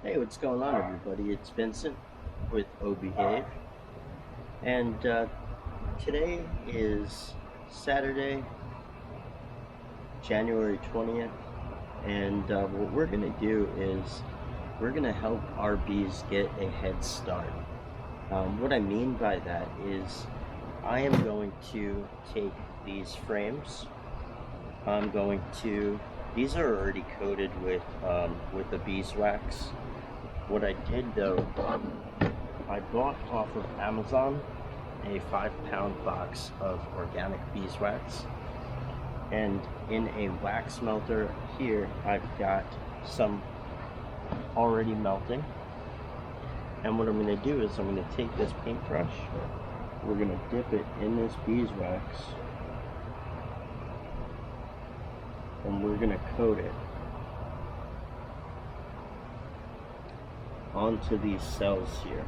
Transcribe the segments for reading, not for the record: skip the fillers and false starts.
Hey, what's going on, everybody? It's Vincent with Behave, and today is Saturday, January 20th, and what we're going to do is we're going to help our bees get a head start. What I mean by that is I am going to take these frames. These are already coated with the beeswax. What I did though, I bought off of Amazon a 5-pound box of organic beeswax, and in a wax melter here I've got some already melting. And what I'm going to do is I'm going to take this paintbrush, we're going to dip it in this beeswax, and we're going to coat it onto these cells here.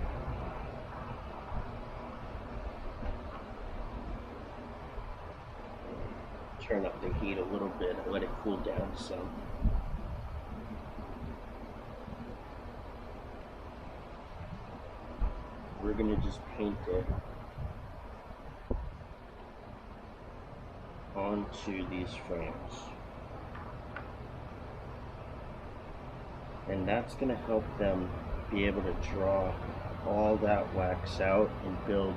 Turn up the heat a little bit and let it cool down some. We're going to just paint it onto these frames. And that's going to help them be able to draw all that wax out and build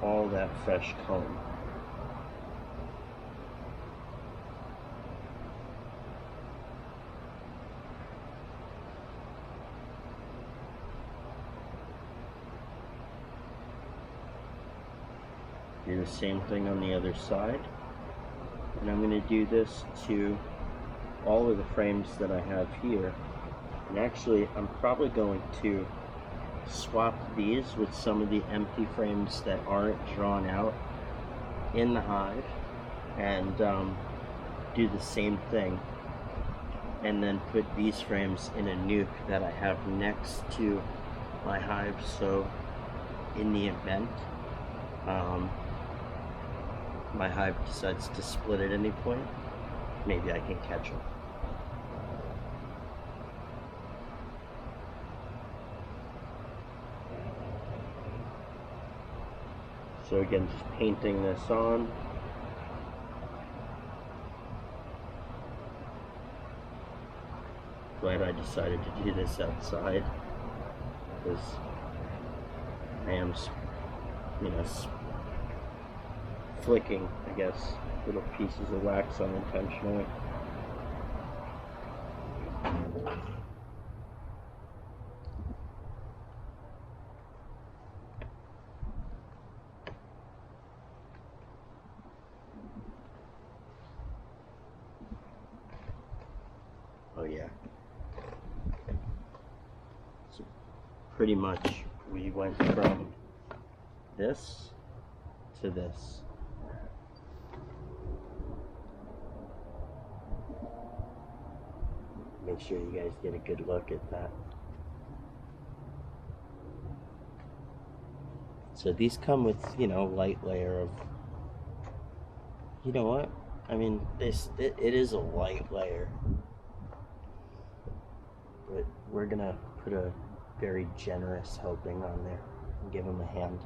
all that fresh comb. Do the same thing on the other side, and I'm going to do this to all of the frames that I have here. And actually I'm probably going to swap these with some of the empty frames that aren't drawn out in the hive, and do the same thing, and then put these frames in a nuke that I have next to my hive, so in the event my hive decides to split at any point, maybe I can catch them. So again, just painting this on. Glad I decided to do this outside, because I am, flicking, I guess, little pieces of wax unintentionally. Oh yeah. So pretty much we went from this to this. Make sure you guys get a good look at that. So these come with, light layer of, you know what? I mean, it is a light layer, but we're gonna put a very generous helping on there and give them a hand.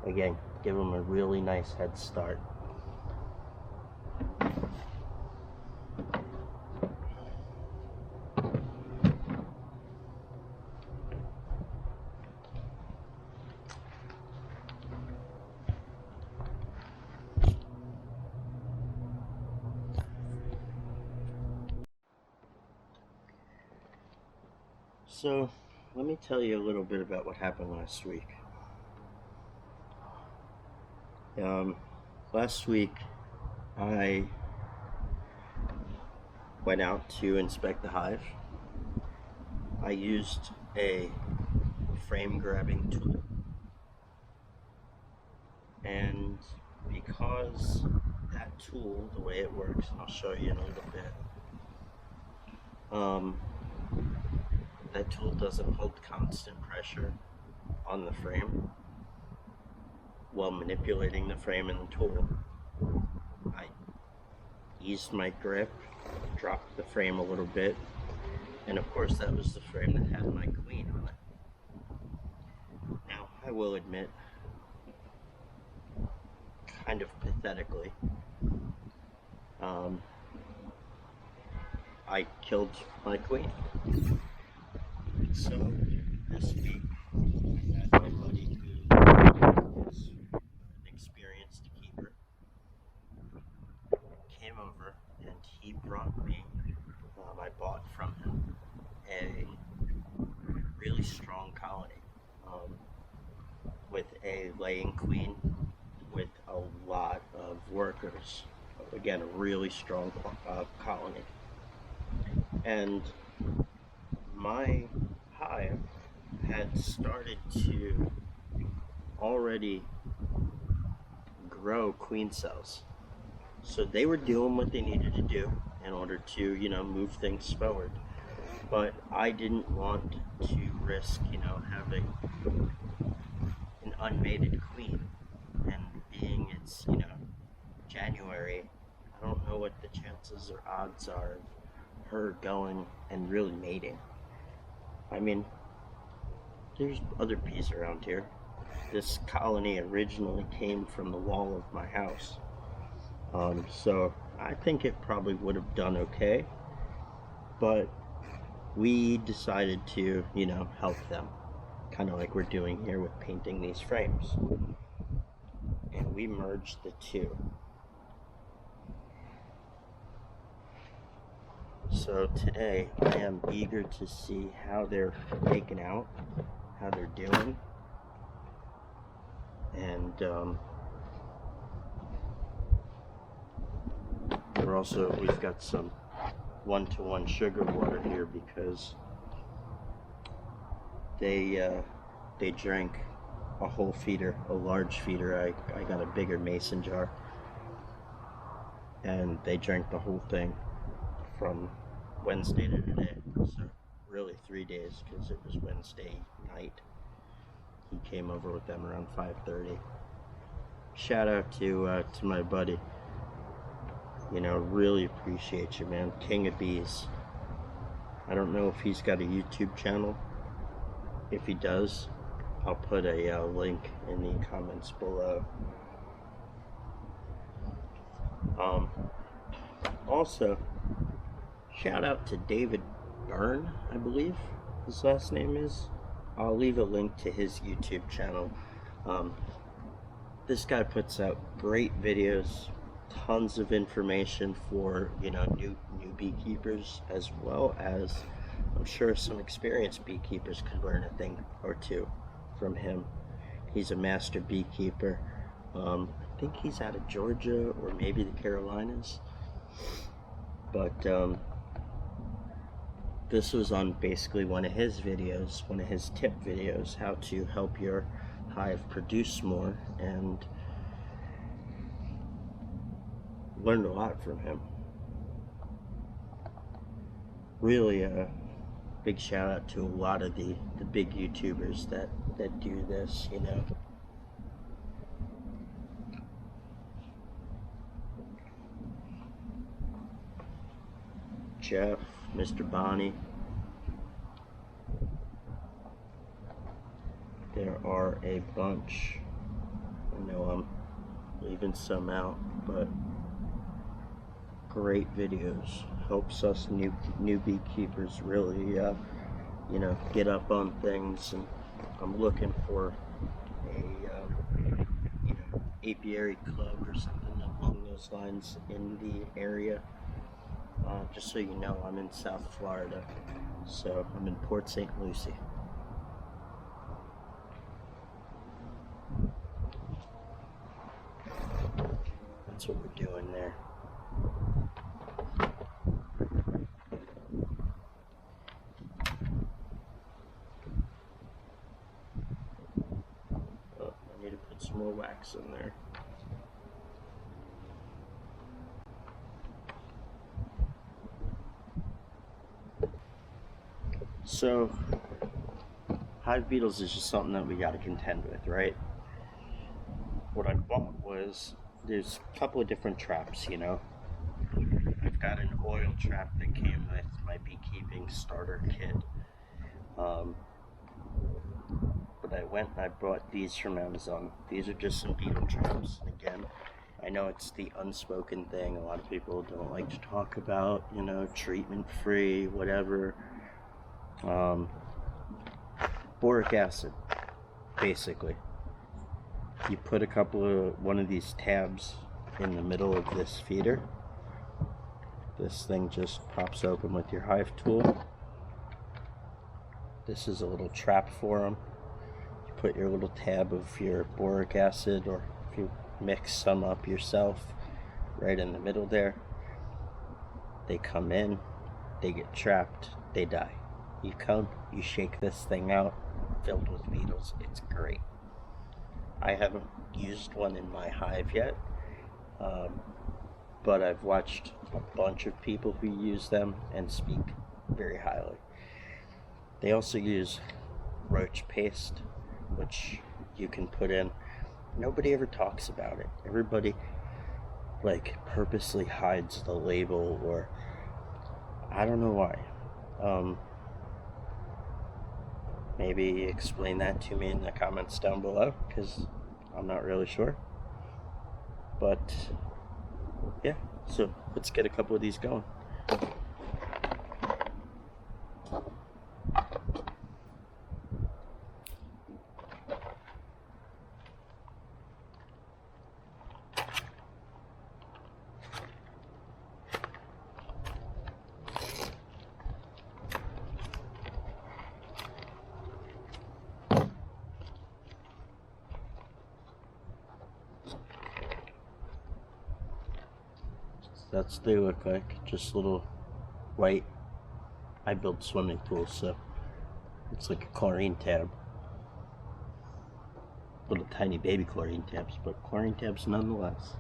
Again, give them a really nice head start. So, let me tell you a little bit about what happened last week. Last week, I went out to inspect the hive. I used a frame grabbing tool, and because that tool, the way it works, I'll show you in a little bit, that tool doesn't hold constant pressure on the frame while manipulating the frame and the tool. I eased my grip, dropped the frame a little bit, And of course that was the frame that had my queen on it. Now, I will admit, kind of pathetically, I killed my queen. So this week I had my buddy who is an experienced keeper came over and he brought me, I bought from him a really strong colony with a laying queen with a lot of workers. Again, a really strong colony. And my hive had started to already grow queen cells. So they were doing what they needed to do in order to, move things forward. But I didn't want to risk, having an unmated queen. And being it's, January, I don't know what the chances or odds are of her going and really mating. I mean, there's other bees around here. This colony originally came from the wall of my house. So I think it probably would have done okay, but we decided to, help them, kind of like we're doing here with painting these frames. And we merged the two. So today I am eager to see how they're making out, how they're doing, and we've got some 1-to-1 sugar water here because they drank a whole feeder, a large feeder. I got a bigger mason jar, and they drank the whole thing from Wednesday to today. So really 3 days, because it was Wednesday night. He came over with them around 5:30. Shout out to my buddy. Really appreciate you, man. King of Bees. I don't know if he's got a YouTube channel. If he does, I'll put a link in the comments below. Also, shout out to David Byrne, I believe his last name is. I'll leave a link to his YouTube channel. This guy puts out great videos, tons of information for new beekeepers, as well as I'm sure some experienced beekeepers could learn a thing or two from him. He's a master beekeeper. I think he's out of Georgia or maybe the Carolinas, but this was on basically one of his videos, one of his tip videos, how to help your hive produce more, and learned a lot from him. Really a big shout out to a lot of the big YouTubers that do this, Jeff, Mr. Bonnie. There are a bunch. I know I'm leaving some out, but great videos. Helps us new beekeepers really, get up on things. And I'm looking for a, apiary club or something along those lines in the area. Just so you know, I'm in South Florida, so I'm in Port St. Lucie. That's what we're doing there. Oh, I need to put some more wax in there. So, hive beetles is just something that we got to contend with, right? What I bought was, there's a couple of different traps, I've got an oil trap that came with my beekeeping starter kit. But I went and I bought these from Amazon. These are just some beetle traps. And again, I know it's the unspoken thing. A lot of people don't like to talk about, you know, treatment free, whatever. Boric acid, basically. You put one of these tabs in the middle of this feeder. This thing just pops open with your hive tool. This is a little trap for them. You put your little tab of your boric acid, or if you mix some up yourself, right in the middle there. They come in, they get trapped, they die. You come, you shake this thing out, filled with beetles. It's great. I haven't used one in my hive yet, but I've watched a bunch of people who use them and speak very highly. They also use roach paste, which you can put in. Nobody ever talks about it. Everybody like purposely hides the label, or I don't know why. Maybe explain that to me in the comments down below, because I'm not really sure. But yeah, so let's get a couple of these going. That's what they look like, just little white. I build swimming pools, so it's like a chlorine tab. Little tiny baby chlorine tabs, but chlorine tabs nonetheless.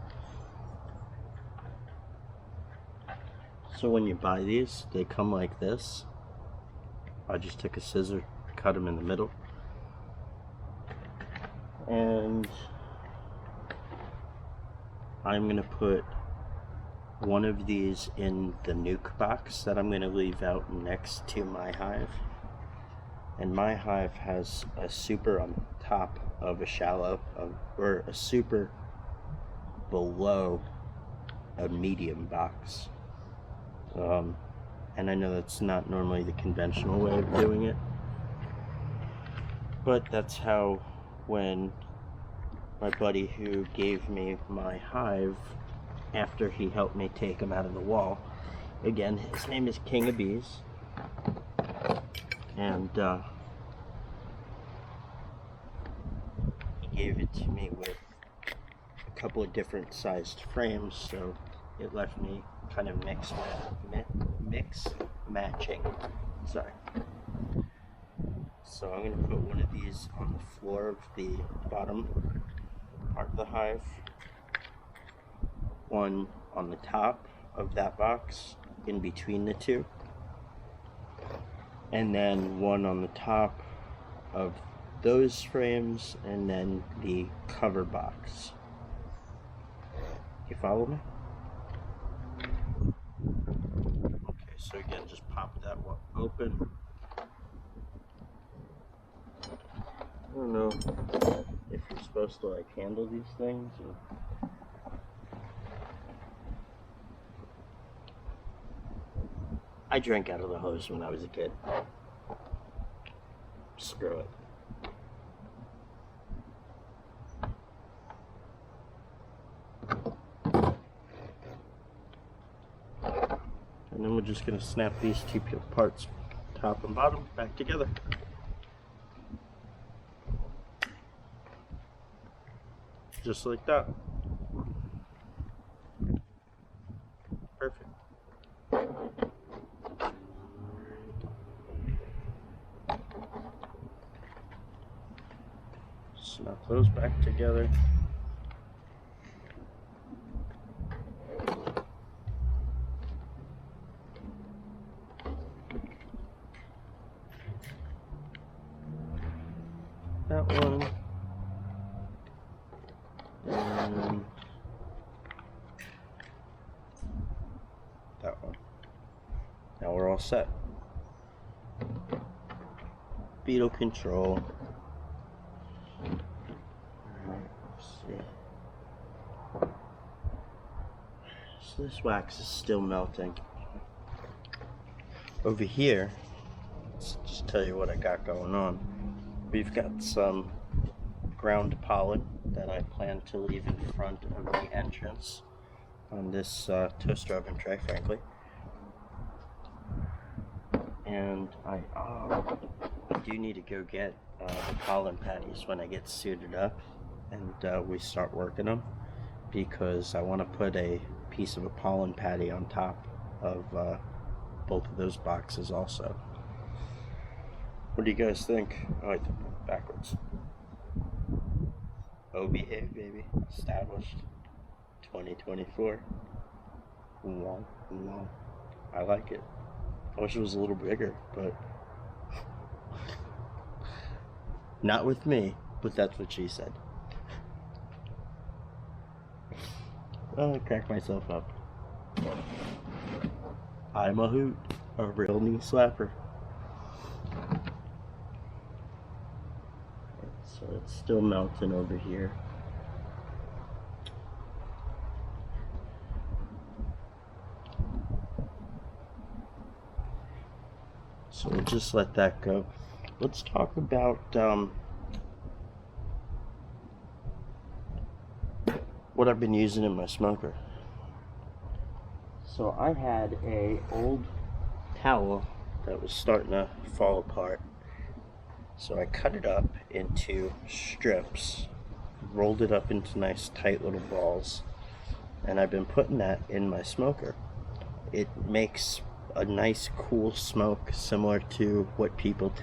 So when you buy these, they come like this. I just took a scissor, cut them in the middle. And I'm gonna put one of these in the nuke box that I'm going to leave out next to my hive. And my hive has a super on top of a shallow, or a super below a medium box. And I know that's not normally the conventional way of doing it, but that's how, when my buddy who gave me my hive, after he helped me take him out of the wall, again, his name is King of Bees, and he gave it to me with a couple of different sized frames, so it left me kind of mix matching. Sorry. So I'm going to put one of these on the floor of the bottom part of the hive, one on the top of that box in between the two, and then one on the top of those frames, and then the cover box. You follow me? Okay, so again, just pop that one open. I don't know if you're supposed to like handle these things, or I drank out of the hose when I was a kid. Screw it. And then we're just going to snap these two parts, top and bottom, back together. Just like that. Perfect. Snap those back together. That one. And that one. all set. Beetle control. Let's see. So this wax is still melting. Over here, let's just tell you what I got going on. We've got some ground pollen that I plan to leave in front of the entrance on this toaster oven tray, frankly. And I do need to go get the pollen patties when I get suited up and we start working them, because I want to put a piece of a pollen patty on top of both of those boxes also. What do you guys think? Oh, I did that backwards. Oh, behave, baby. Established. 2024. Wow, wow. I like it. I wish it was a little bigger, but not with me, but that's what she said. Oh, I cracked myself up. I'm a hoot, a real knee slapper. So it's still melting over here. So we'll just let that go. Let's talk about what I've been using in my smoker. So I had a old towel that was starting to fall apart. So I cut it up into strips, rolled it up into nice tight little balls, and I've been putting that in my smoker. It makes a nice cool smoke similar to what people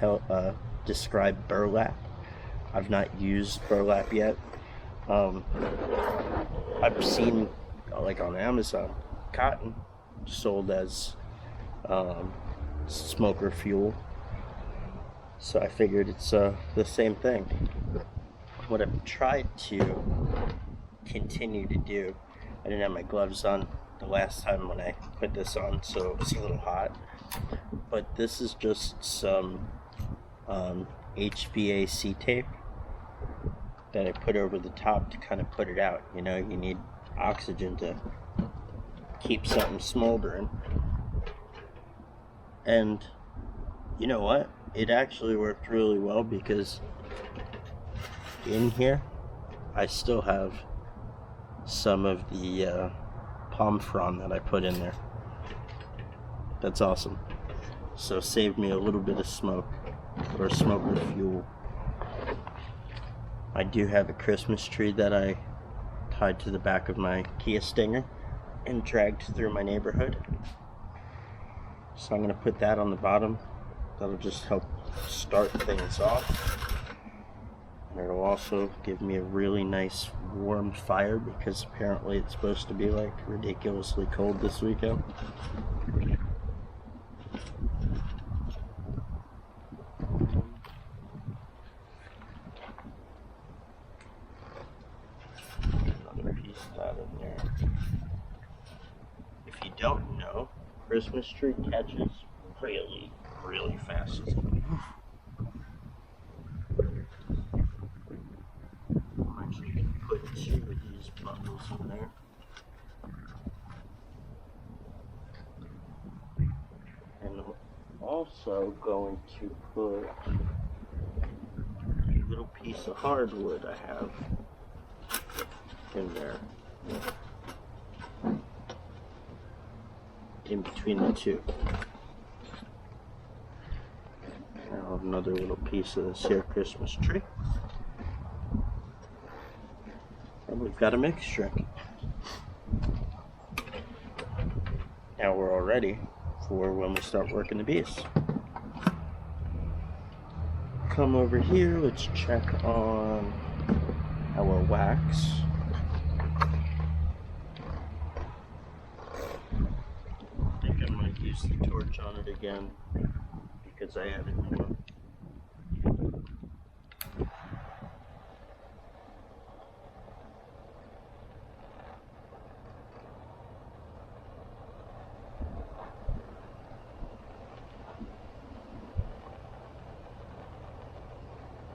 describe burlap. I've not used burlap yet. I've seen, like on Amazon, cotton sold as smoker fuel, so I figured it's the same thing. What I've tried to continue to do, I didn't have my gloves on the last time when I put this on, so it's a little hot, but this is just some HVAC tape that I put over the top to kind of put it out. You know, you need oxygen to keep something smoldering. And you know what? It actually worked really well, because in here I still have some of the palm frond that I put in there. That's awesome. So saved me a little bit of smoke, or smoker fuel. I do have a Christmas tree that I tied to the back of my Kia Stinger and dragged through my neighborhood. So I'm going to put that on the bottom. That'll just help start things off. And it'll also give me a really nice warm fire, because apparently it's supposed to be like ridiculously cold this weekend. Another piece of that in there. If you don't know, Christmas tree catches really, really fast. I'm actually going to put 2 of these bundles in there. And I'm also going to put a little piece of hardwood I have in there, in between the two. Now another little piece of this here Christmas tree. And we've got a mixture. Now we're all ready for when we start working the bees. Come over here, let's check on our wax. I think I might use the torch on it again, because I added more.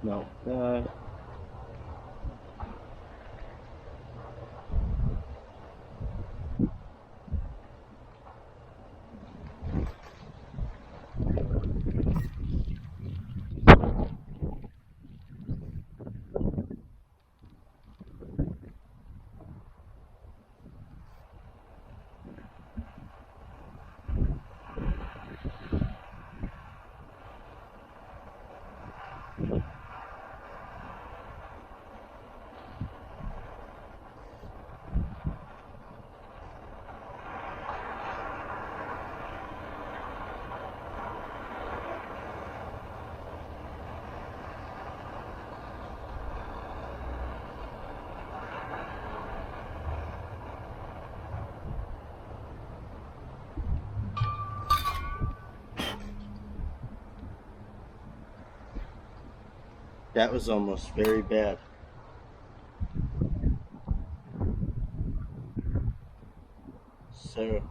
melt that. That was almost very bad. So,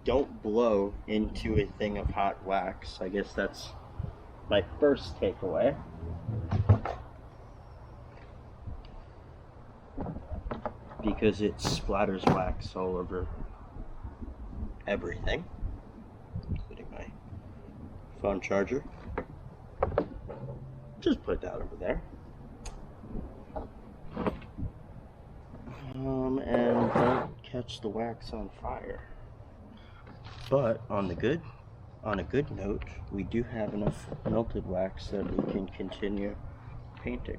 don't blow into a thing of hot wax. I guess that's my first takeaway. Because it splatters wax all over everything, including my phone charger. Just put that over there. And don't catch the wax on fire. But on a good note, we do have enough melted wax that we can continue painting.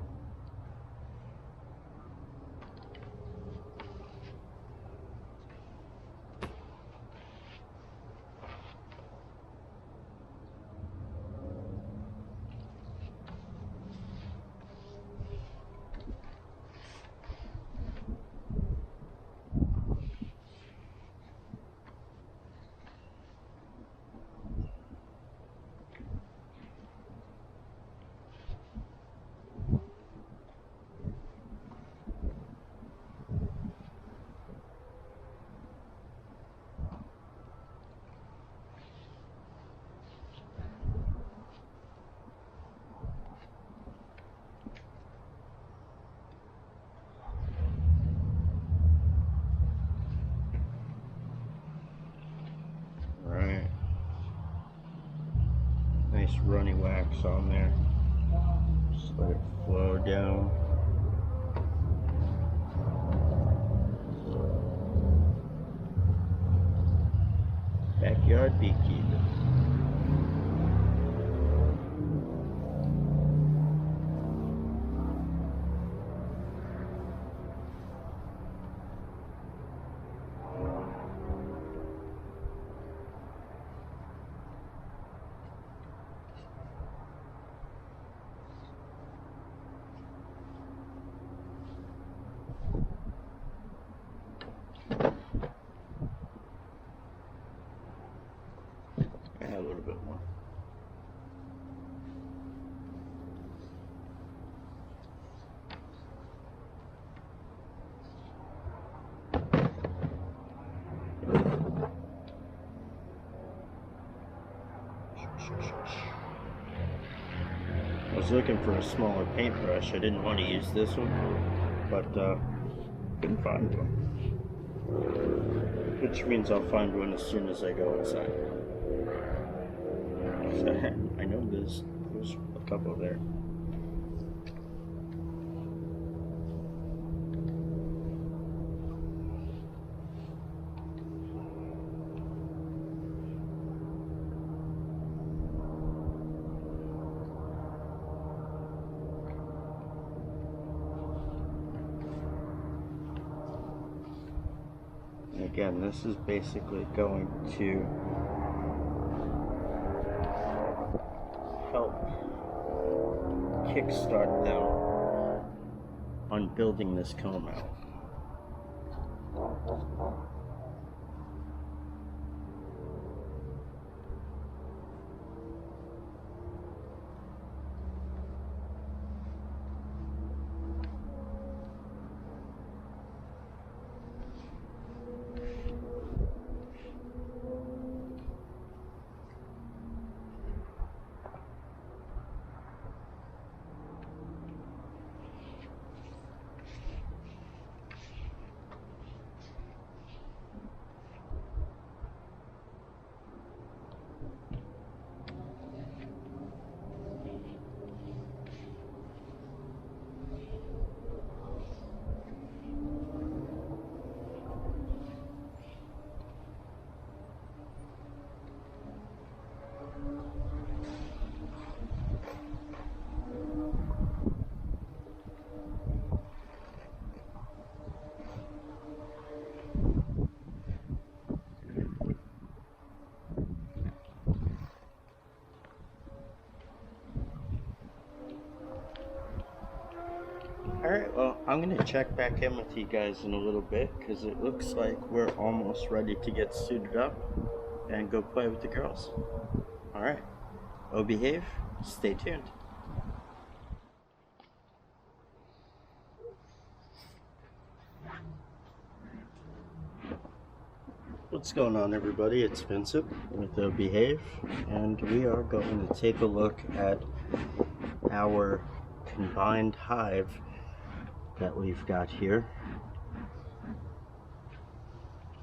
Nice runny wax on there. Just let it flow down. Backyard beekeeping. A little bit more. I was looking for a smaller paintbrush. I didn't want to use this one, but couldn't find one. Which means I'll find one as soon as I go inside. I know there's a couple there. Again, this is basically going to help kickstart them on building this comb out. Alright, well, I'm going to check back in with you guys in a little bit because it looks like we're almost ready to get suited up and go play with the girls. Alright, oh behave, stay tuned. What's going on, everybody? It's Vincent with Behave, and we are going to take a look at our combined hive that we've got here.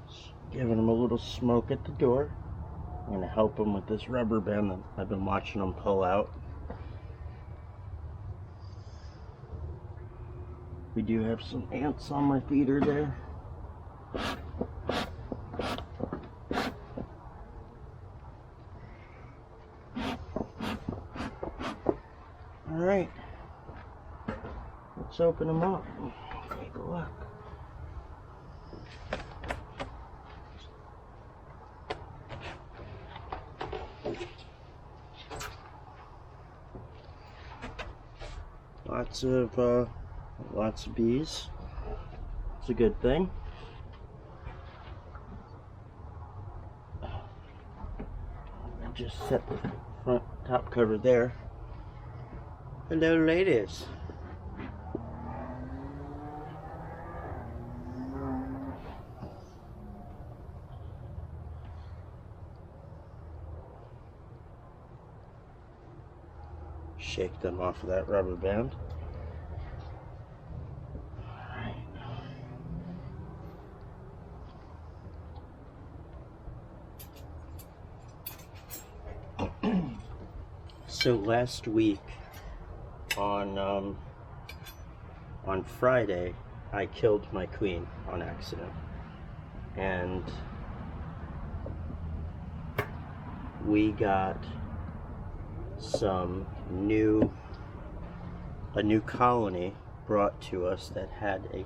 Just giving them a little smoke at the door. I'm going to help them with this rubber band that I've been watching them pull out. We do have some ants on my feeder there. Alright, let's open them up. Take a look. Lots of bees. It's a good thing. I'll just set the front top cover there. Hello, ladies. Shake them off of that rubber band. So last week on Friday, I killed my queen on accident, and we got a new colony brought to us that had a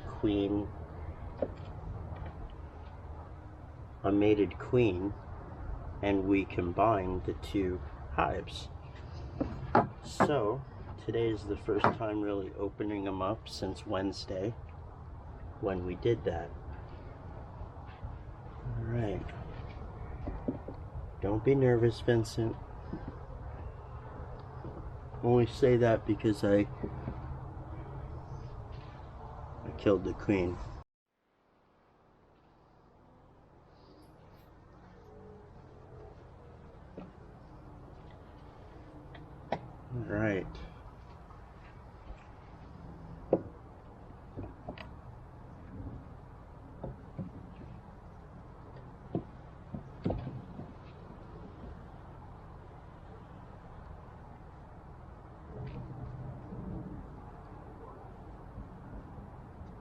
mated queen, and we combined the two hives. So today is the first time really opening them up since Wednesday when we did that. Alright. Don't be nervous, Vincent. I only say that because I killed the queen. Alright.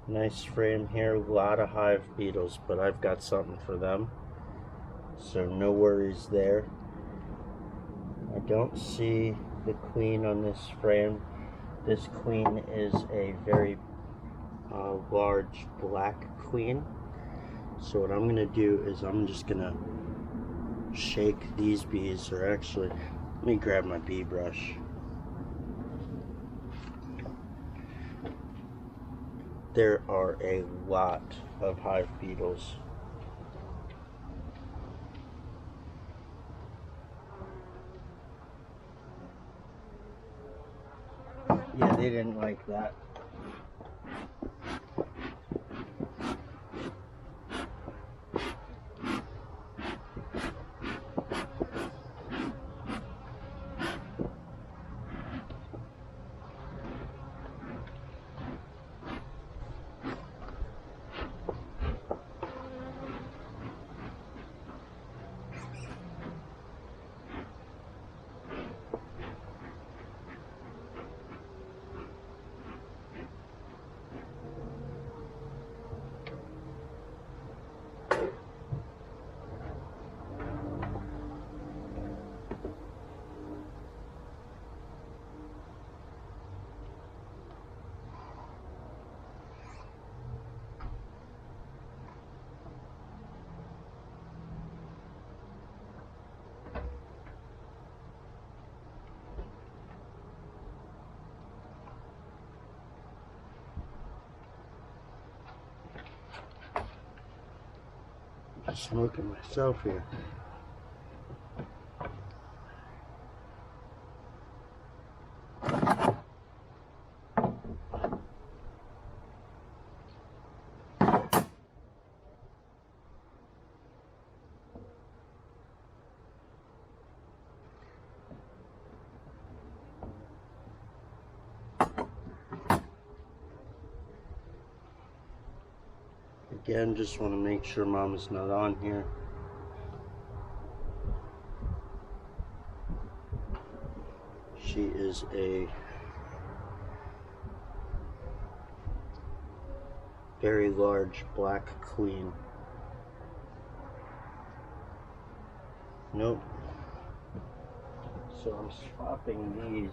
Nice frame here, a lot of hive beetles, but I've got something for them, so no worries there. I don't see the queen on this frame. This queen is a very large black queen. So what I'm going to do is I'm just going to shake these bees, or actually, let me grab my bee brush. There are a lot of hive beetles. Yeah, they didn't like that. Smoking myself here. Again, just want to make sure Mom is not on here. She is a very large black queen. Nope. So I'm swapping these.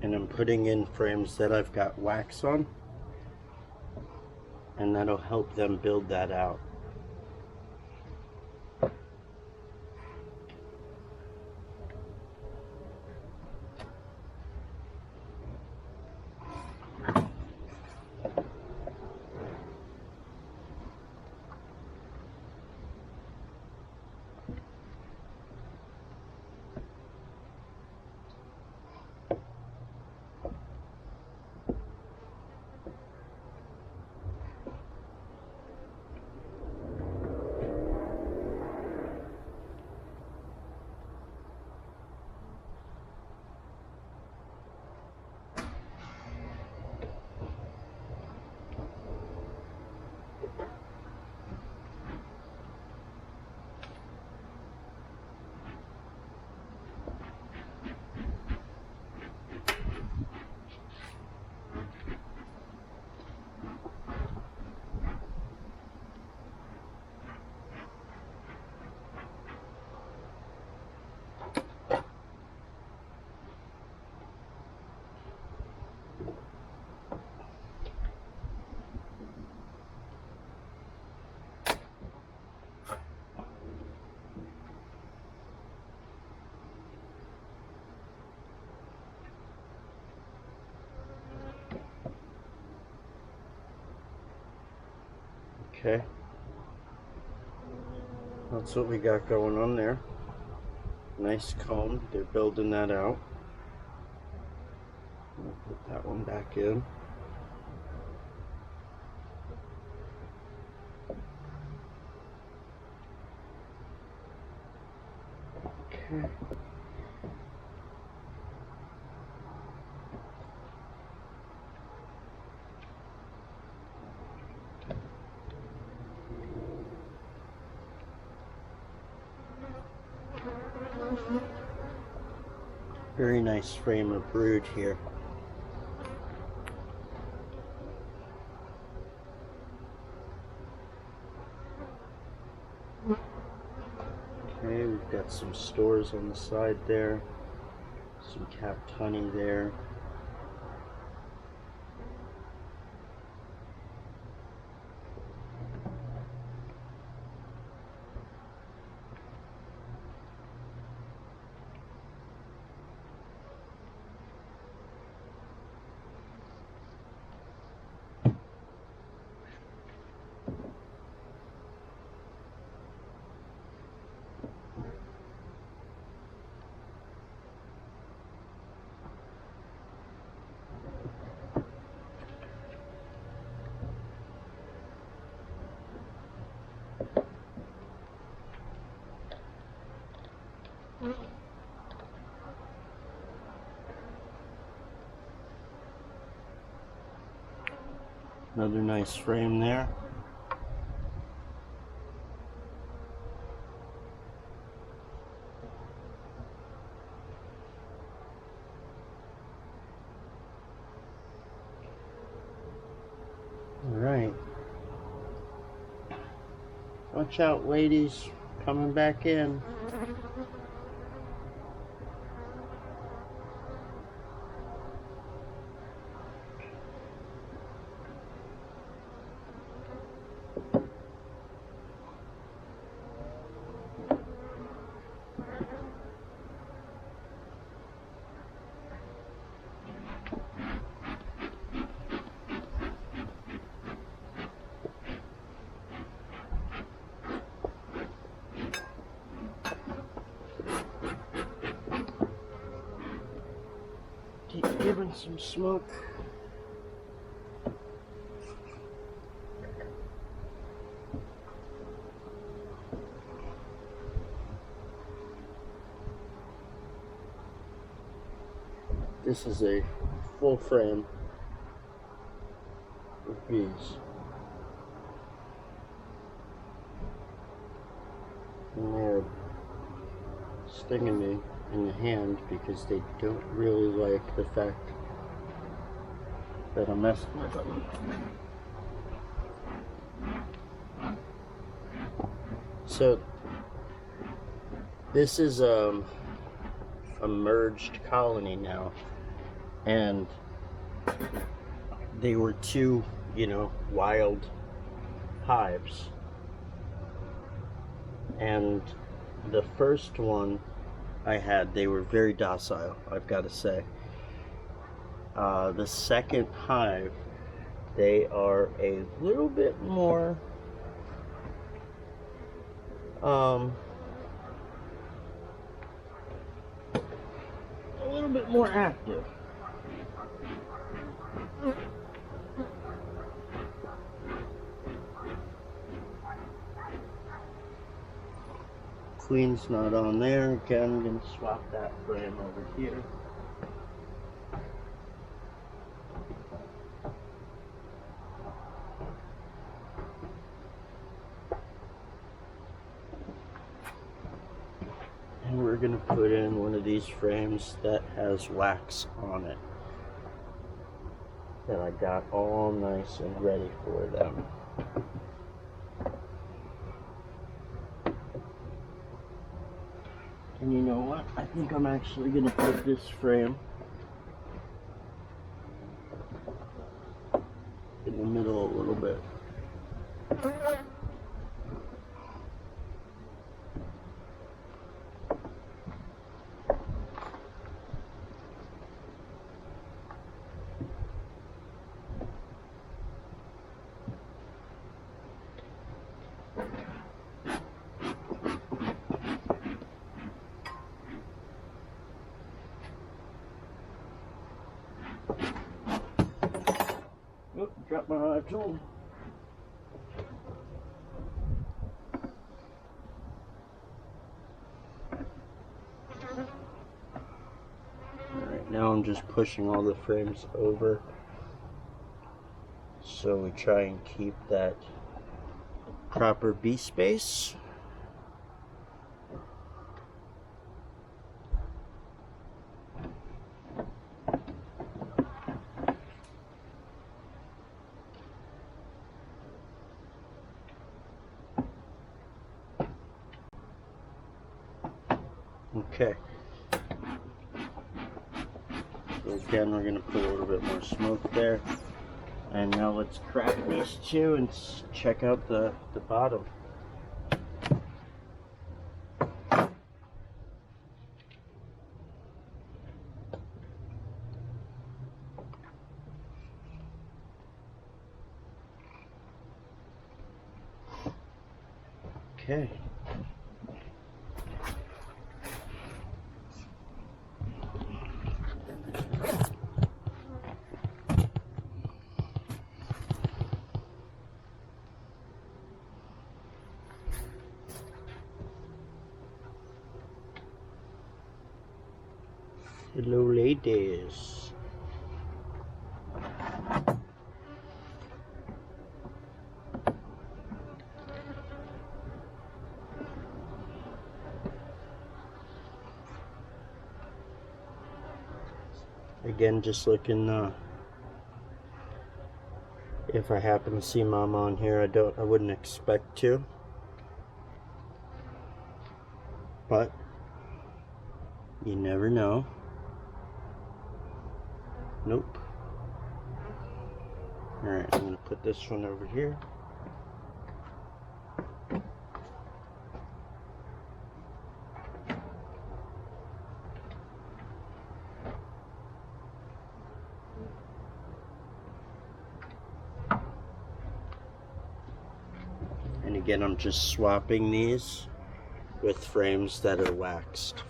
And I'm putting in frames that I've got wax on, and that'll help them build that out. Okay, that's what we got going on there. Nice cone, they're building that out. I'll put that one back in. Okay. Very nice frame of brood here. Okay, we've got some stores on the side there, some capped honey there. Another nice frame there. All right. Watch out, ladies. Coming back in. grabbing some smoke. This is a full frame of bees. And they're stinging me in the hand because they don't really like the fact that I'm messing with them. So this is a merged colony now, and they were two, wild hives. And the first one I had, they were very docile, I've got to say. The second hive, they are a little bit more active. Queen's not on there. Again, I'm going to swap that frame over here. And we're going to put in one of these frames that has wax on it, that I got all nice and ready for them. And you know what? I think I'm actually going to put this frame in the middle a little bit. Drop my hive tool. Alright, now I'm just pushing all the frames over, so we try and keep that proper bee space. Okay. So again, we're going to put a little bit more smoke there. And now let's crack these two and check out the bottom. Okay. Hello, ladies. Again, just looking if I happen to see Mom on here. I wouldn't expect to, but you never know. Nope. Alright, I'm going to put this one over here. And again, I'm just swapping these with frames that are waxed.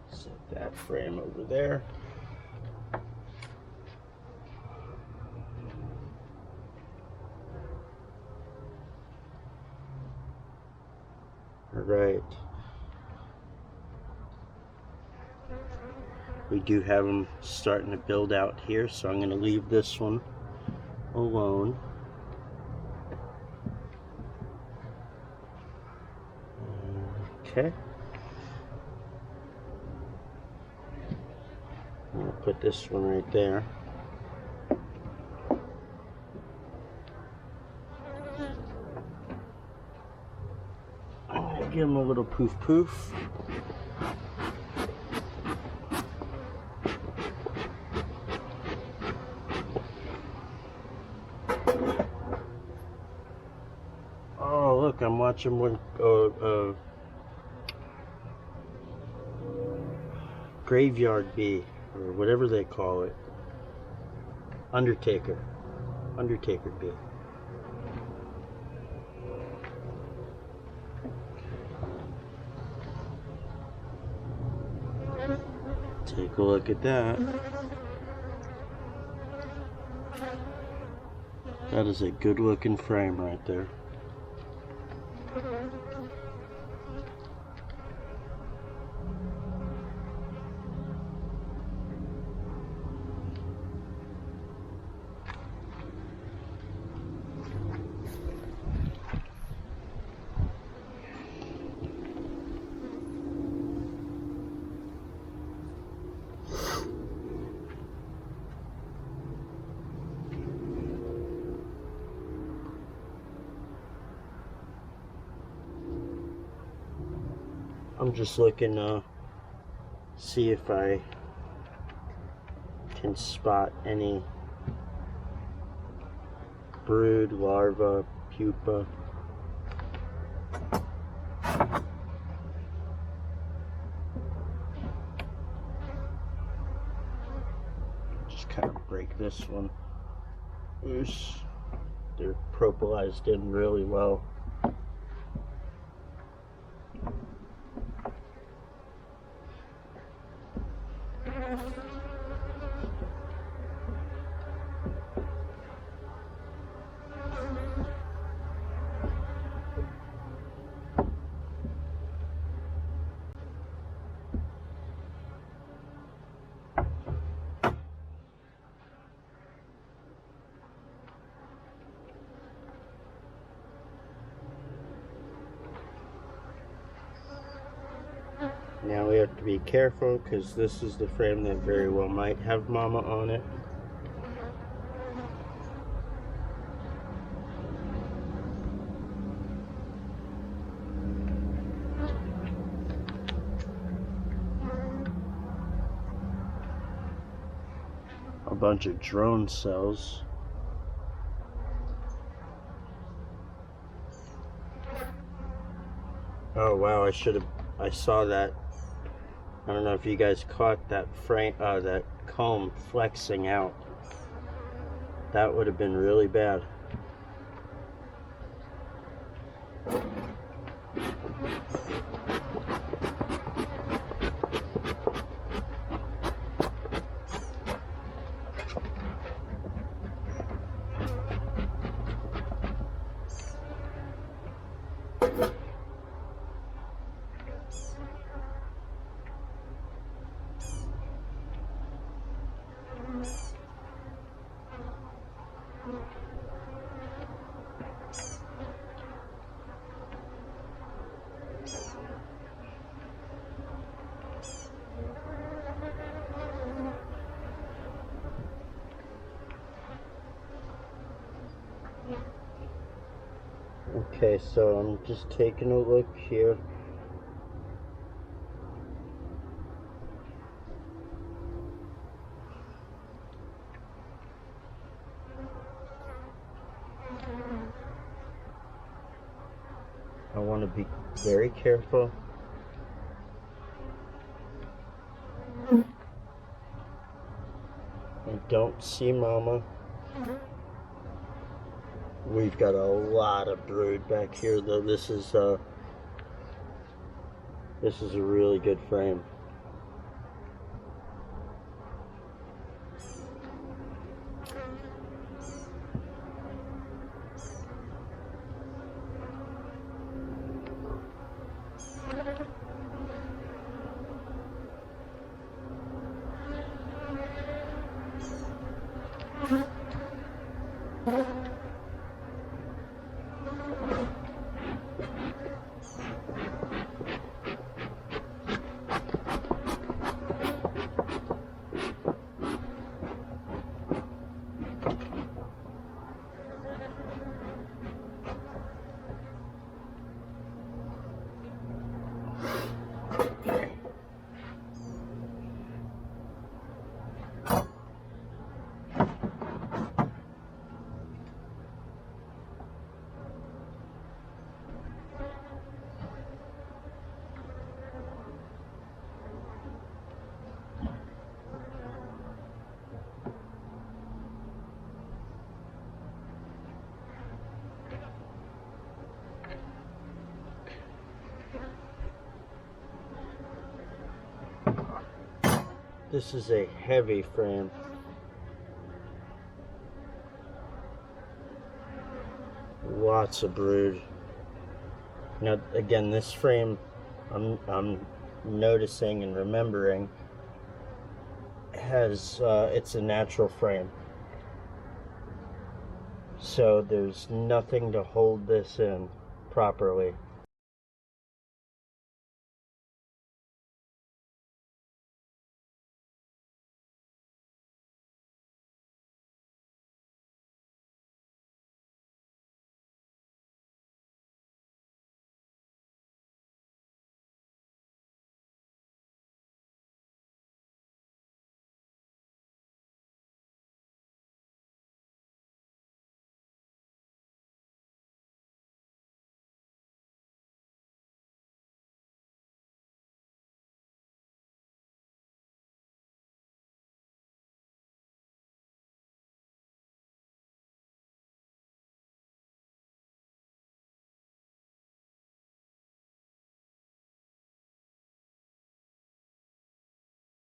Set that frame over there. All right. We do have them starting to build out here, so I'm going to leave this one alone. Okay. I'll put this one right there. I'm going to give him a little poof poof. Oh, look, I'm watching one graveyard bee, or whatever they call it. Undertaker bee. Take a look at that. That is a good looking frame right there. I'm just looking to see if I can spot any brood, larva, pupa. Just kind of break this one loose. They're propolized in really well. Now we have to be careful because this is the frame that very well might have mama on it. A bunch of drone cells. Oh wow, I saw that. I don't know if you guys caught that frame, that comb flexing out. That would have been really bad. Okay, so I'm just taking a look here. I want to be very careful. I don't see mama. We've got a lot of brood back here, though. This is a really good frame. This is a heavy frame. Lots of brood. Now, again, this frame, I'm noticing and remembering, has it's a natural frame. So there's nothing to hold this in properly.